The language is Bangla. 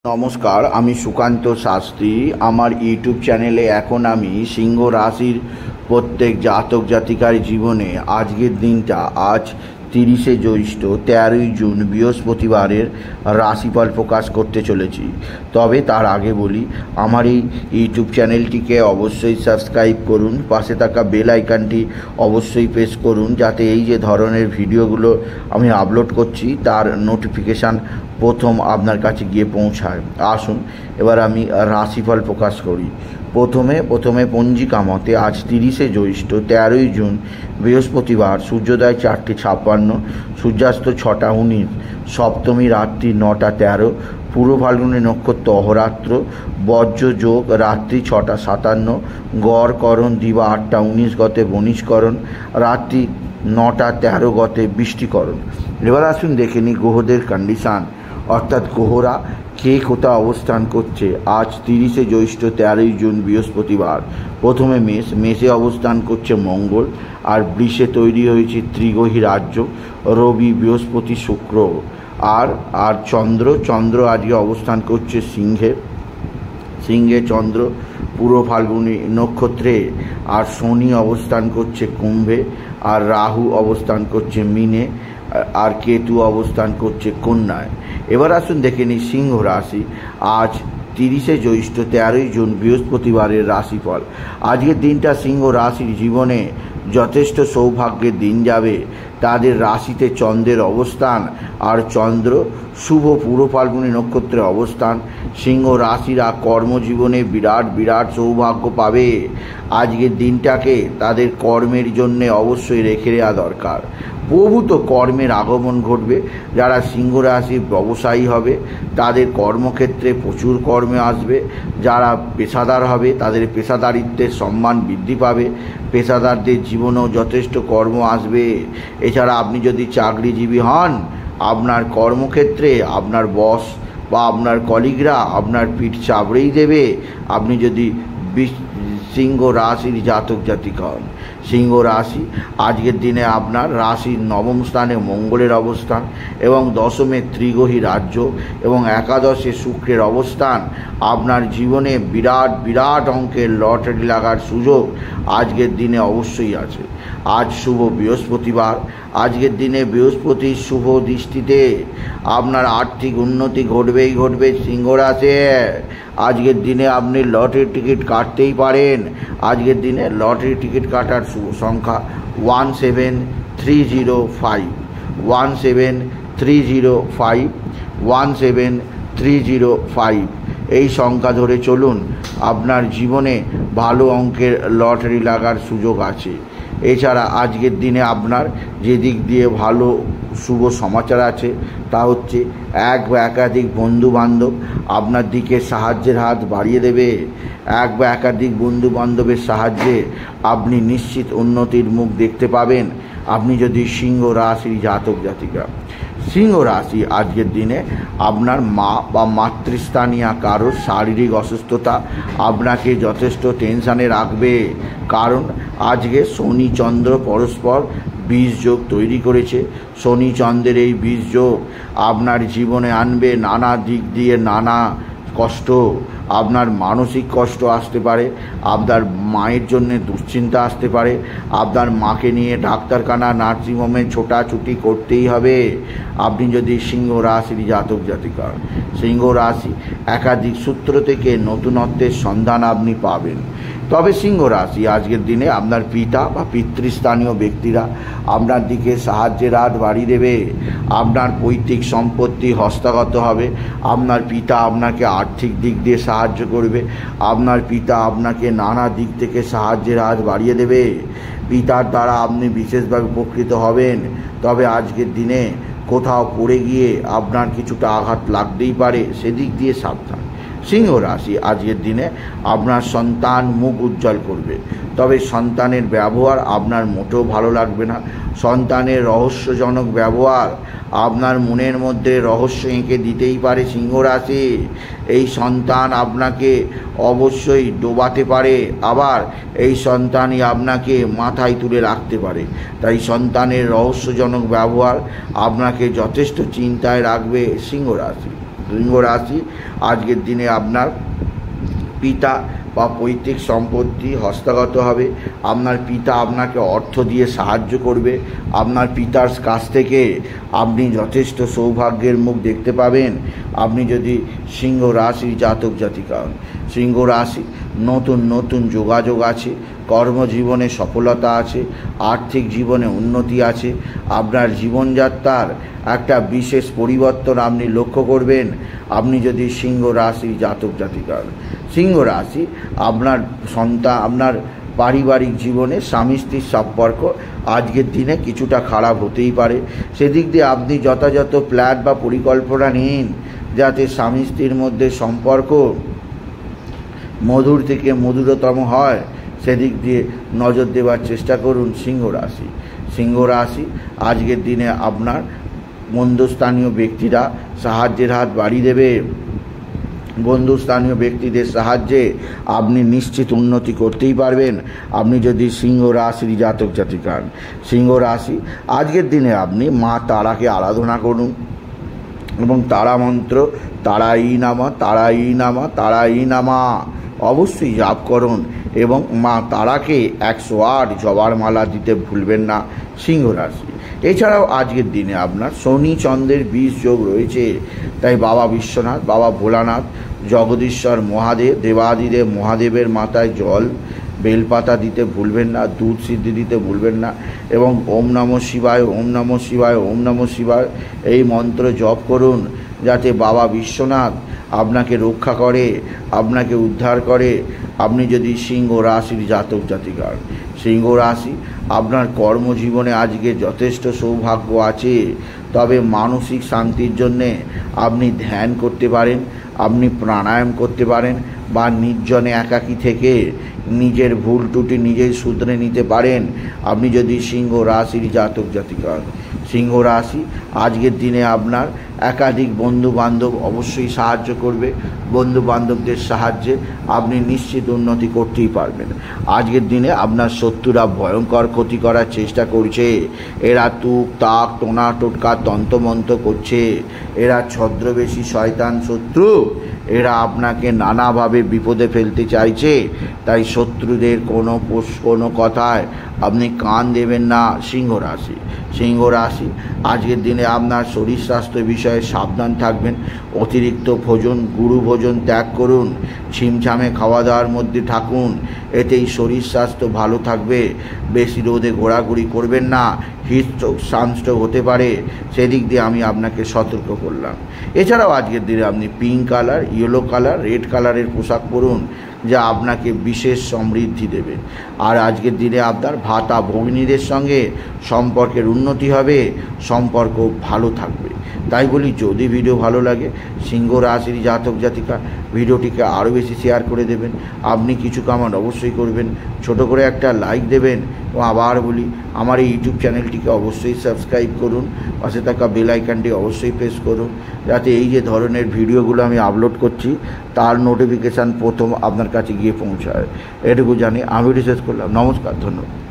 নমস্কার, আমি সুকান্ত শাস্ত্রী। আমার ইউটিউব চ্যানেলে এখন আমি সিংহ রাশির প্রত্যেক জাতক জাতিকার জীবনে আজকের দিনটা আজ 30শে জ্যৈষ্ঠ 13ই জুন বৃহস্পতিবারের রাশিফল প্রকাশ করতে চলেছি। তবে তার আগে বলি, আমার এই ইউটিউব চ্যানেলটিকে অবশ্যই সাবস্ক্রাইব করুন, পাশে থাকা বেল আইকনটি অবশ্যই প্রেস করুন, যাতে এই যে ধরনের ভিডিওগুলো আমি আপলোড করছি তার নোটিফিকেশান প্রথম আপনার কাছে গিয়ে পৌঁছায়। আসুন এবার আমি রাশিফল প্রকাশ করি। প্রথমে পঞ্জিকা মতে আজ 30শে জ্যৈষ্ঠ 13ই জুন বৃহস্পতিবার, সূর্যোদয় 4:56, সূর্যাস্ত 6:19, সপ্তমী রাত্রি 9:13, পূর্ব ফাল্গুনী নক্ষত্র অহরাত্র, বজ্র যোগ রাত্রি 6:57, গড় করণ দিবা 8:19 গতে বণিজকরণ, রাত্রি 9:13 গতে বৃষ্টিকরণ। এবার আসুন দেখে নিই গ্রহদের কন্ডিশান, অর্থাৎ গ্রহরা কে কোথা অবস্থান করছে আজ 30শে জ্যৈষ্ঠ 13ই জুন বৃহস্পতিবার। প্রথমে মেষে অবস্থান করছে মঙ্গল, আর বৃষে তৈরি হয়েছে ত্রিগ্রহী রাজ্য, রবি, বৃহস্পতি, শুক্র। আর চন্দ্র আজকে অবস্থান করছে সিংহে চন্দ্র পূর্ব ফাল্গুনী নক্ষত্রে, আর শনি অবস্থান করছে কুম্ভে, আর রাহু অবস্থান করছে মীনে, আর কেতু অবস্থান করছে কন্যায়। এবার আসুন দেখে নিই সিংহ রাশি আজ 30শে জ্যৈষ্ঠ 13ই জুন বৃহস্পতিবারের রাশিফল। আজকের দিনটা সিংহ রাশির জীবনে যথেষ্ট সৌভাগ্যের দিন যাবে। তাদের রাশিতে চন্দ্রের অবস্থান, আর চন্দ্র শুভ পূর্ব ফাল্গুনী নক্ষত্রে অবস্থান। সিংহ রাশিরা কর্মজীবনে বিরাট সৌভাগ্য পাবে। আজকের দিনটাকে তাদের কর্মের জন্যে অবশ্যই রেখে দেওয়া দরকার। প্রভূত কর্মের আগমন ঘটবে। যারা সিংহ রাশির ব্যবসায়ী হবে তাদের কর্মক্ষেত্রে প্রচুর কর্মে আসবে। যারা পেশাদার হবে তাদের পেশাদারিত্বের সম্মান বৃদ্ধি পাবে। পেশাদারদের জীবনেও যথেষ্ট কর্ম আসবে। এছাড়া আপনি যদি চাকরিজীবী হন, আপনার কর্মক্ষেত্রে আপনার বস বা আপনার কলিগরা আপনার পিঠ চাপড়েই দেবে। আপনি যদি সিংহ রাশির জাতক জাতিকা হন, সিংহ রাশি আজকের দিনে আপনার রাশির নবম স্থানে মঙ্গলের অবস্থান, এবং দশমে ত্রিগ্রহী রাজ্য, এবং একাদশে শুক্রের অবস্থান আপনার জীবনে বিরাট অঙ্কের লটারি লাগার সুযোগ আজকের দিনে অবশ্যই আছে। আজ শুভ বৃহস্পতিবার। আজকের দিনে বৃহস্পতির শুভ দৃষ্টিতে আপনার আর্থিক উন্নতি ঘটবে সিংহ রাশি। আজকের দিনে আপনি লটারি টিকিট কাটতেই পারেন। আজকের দিনে লটারি টিকিট কাটার শুভ সংখ্যা 17305, 17305, 17305। এই সংখ্যা ধরে চলুন, আপনার জীবনে ভালো অঙ্কের লটারি লাগার সুযোগ আছে। এছাড়া আজকের দিনে আপনার যে দিক দিয়ে ভালো শুভ সমাচার আছে তা হচ্ছে এক বা একাধিক বন্ধুবান্ধব আপনার দিকে সাহায্যের হাত বাড়িয়ে দেবে। এক বা একাধিক বন্ধুবান্ধবের সাহায্যে আপনি নিশ্চিত উন্নতির মুখ দেখতে পাবেন, আপনি যদি সিংহ রাশির জাতক জাতিকা। সিংহ রাশি আজকের দিনে আপনার মা বা মাতৃস্থানীয় কারোর শারীরিক অসুস্থতা আপনাকে যথেষ্ট টেনশানে রাখবে। কারণ আজকে শনি চন্দ্র পরস্পর বীজ যোগ তৈরি করেছে। শনি চন্দ্রের এই বীজ যোগ আপনার জীবনে আনবে নানা দিক দিয়ে নানা কষ্ট। আপনার মানসিক কষ্ট আসতে পারে, আপনার মায়ের জন্য দুশ্চিন্তা আসতে পারে, আপনার মাকে নিয়ে ডাক্তারখানা নার্সিংহোমে ছোটাছুটি করতেই হবে আপনি যদি সিংহ রাশির জাতক জাতিকা। সিংহ রাশি একাধিক সূত্র থেকে নতুনত্বের সন্ধান আপনি পাবেন। তবে সিংহ রাশি আজকের দিনে আপনার পিতা বা পিতৃস্থানীয় ব্যক্তিরা আপনার দিকে সাহায্যের হাত বাড়িয়ে দেবে। আপনার পৈতৃক সম্পত্তি হস্তগত হবে। আপনার পিতা আপনাকে আর্থিক দিক দিয়ে সাহায্য করবে। আপনার পিতা আপনাকে নানা দিক থেকে সাহায্যের হাত বাড়িয়ে দেবে। পিতার দ্বারা আপনি বিশেষভাবে উপকৃত হবেন। তবে আজকের দিনে কোথাও পড়ে গিয়ে আপনার কিছুটা আঘাত লাগতেই পারে, সেদিক দিয়ে সাবধান। সিংহ রাশি আজকের দিনে আপনার সন্তান মুখ উজ্জ্বল করবে। তবে সন্তানের ব্যবহার আপনার মোটেও ভালো লাগবে না। সন্তানের রহস্যজনক ব্যবহার আপনার মনের মধ্যে রহস্য এঁকে দিতেই পারে সিংহ রাশি। এই সন্তান আপনাকে অবশ্যই ডোবাতে পারে, আবার এই সন্তানই আপনাকে মাথায় তুলে রাখতে পারে। তাই সন্তানের রহস্যজনক ব্যবহার আপনাকে যথেষ্ট চিন্তায় রাখবে সিংহ রাশি। সিংহ রাশি আজকের দিনে আপনার পিতা বা পৈতৃক সম্পত্তি হস্তগত হবে। আপনার পিতা আপনাকে অর্থ দিয়ে সাহায্য করবে। আপনার পিতার কাছ থেকে আপনি যথেষ্ট সৌভাগ্যের মুখ দেখতে পাবেন। আপনি যদি সিংহ রাশির জাতক জাতিকা হন, সিংহ রাশি নতুন নতুন যোগাযোগ আছে, কর্মজীবনে সফলতা আছে, আর্থিক জীবনে উন্নতি আছে। আপনার জীবনযাত্রার একটা বিশেষ পরিবর্তন আপনি লক্ষ্য করবেন। আপনি যদি সিংহ রাশির জাতক জাতিকা হন, সিংহ রাশি আপনার পারিবারিক জীবনে স্বামী স্ত্রীর সম্পর্ক আজকের দিনে কিছুটা খারাপ হতেই পারে। সেদিক দিয়ে আপনি যথাযথ প্ল্যান বা পরিকল্পনা নিন যাতে স্বামী স্ত্রীর মধ্যে সম্পর্ক মধুর থেকে মধুরতম হয়, সেদিক দিয়ে নজর দেওয়ার চেষ্টা করুন সিংহ রাশি। সিংহ রাশি আজকের দিনে আপনার বন্ধুস্থানীয় ব্যক্তিরা সাহায্যের হাত বাড়িয়ে দেবে। বন্ধুস্থানীয় ব্যক্তিদের সাহায্যে আপনি নিশ্চিত উন্নতি করতেই পারবেন আপনি যদি সিংহ রাশির জাতক জাতিকা হন। সিংহ রাশি আজকের দিনে আপনি মা তারাকে আরাধনা করুন এবং তারা মন্ত্র তারাই নামা তারাই নামা তারাই নামা অবশ্যই জাপ করুন এবং মা তারাকে 108 জবার মালা দিতে ভুলবেন না সিংহ রাশি। এছাড়াও আজকের দিনে আপনার শনি চন্দ্রের 20 যোগ রয়েছে, তাই বাবা বিশ্বনাথ, বাবা ভোলানাথ, জগদীশ্বর মহাদেব, দেবাদিদেব মহাদেবের মাথায় জল বেলপাতা দিতে ভুলবেন না, দুধ সিদ্ধি দিতে ভুলবেন না এবং ওম নমঃ শিবায় ওম নমঃ শিবায় ওম নমঃ শিবায় এই মন্ত্র জপ করুন যাতে বাবা বিশ্বনাথ আপনাকে রক্ষা করে, আপনাকে উদ্ধার করে। আপনি যদি সিংহ রাশির জাতক জাতিকা হন, সিংহ রাশি আপনার কর্মজীবনে আজকে যথেষ্ট সৌভাগ্য আছে, তবে মানসিক শান্তির জন্যে আপনি ধ্যান করতে পারেন, আপনি প্রাণায়াম করতে পারেন বা নির্জনে একাকী থেকে নিজের ভুল ত্রুটি নিজেই শুধরে নিতে পারেন আপনি যদি সিংহ রাশির জাতক জাতিকা হন। সিংহ রাশি আজকের দিনে আপনার একাধিক বন্ধু বান্ধব অবশ্যই সাহায্য করবে। বন্ধু বান্ধবদের সাহায্যে আপনি নিশ্চিত উন্নতি করতেই পারবেন। আজকের দিনে আপনার শত্রুরা ভয়ঙ্কর ক্ষতি করার চেষ্টা করছে। এরা তুক তাক টোনা টোটকা তন্ত্রমন্ত্র করছে। এরা ছদ্মবেশী শয়তান শত্রু। এরা আপনাকে নানাভাবে বিপদে ফেলতে চাইছে, তাই শত্রুদের কোনো কথায় আপনি কান দেবেন না সিংহ রাশি। সিংহ রাশি আজকের দিনে আপনার শরীর স্বাস্থ্য বিষয়ে সাবধান থাকবেন। অতিরিক্ত ভোজন গুরু ভোজন ত্যাগ করুন, ছিমছামে খাওয়া দাওয়ার মধ্যে থাকুন, এতেই শরীর স্বাস্থ্য ভালো থাকবে। বেশি রোদে ঘোরাঘুরি করবেন না, হিটস্ট্রোক সানস্ট্রোক হতে পারে, সেদিক দিয়ে আমি আপনাকে সতর্ক করলাম। এছাড়াও আজকের দিনে আপনি pink colour, yellow colour, red কালারের পোশাক পরুন যা আপনাকে বিশেষ সমৃদ্ধি দেবে। আর আজকের দিনে আপনার ভাতা ভগিনীদের সঙ্গে সম্পর্কের উন্নতি হবে, সম্পর্ক ভালো থাকবে। তাই বলি যদি ভিডিও ভালো লাগে সিংহ রাশির জাতক জাতিকা ভিডিওটিকে আরও বেশি শেয়ার করে দেবেন। আপনি কিছু কমেন্ট অবশ্যই করবেন, ছোট করে একটা লাইক দেবেন এবং আবার বলি আমার এই ইউটিউব চ্যানেলটিকে অবশ্যই সাবস্ক্রাইব করুন, পাশে থাকা বেল আইকনটি অবশ্যই প্রেস করুন যাতে এই যে ধরনের ভিডিওগুলো আমি আপলোড করছি তার নোটিফিকেশান প্রথম আপনার কাছে গিয়ে পৌঁছায়। এটুকু জানি আমি শেষ করলাম। নমস্কার, ধন্যবাদ।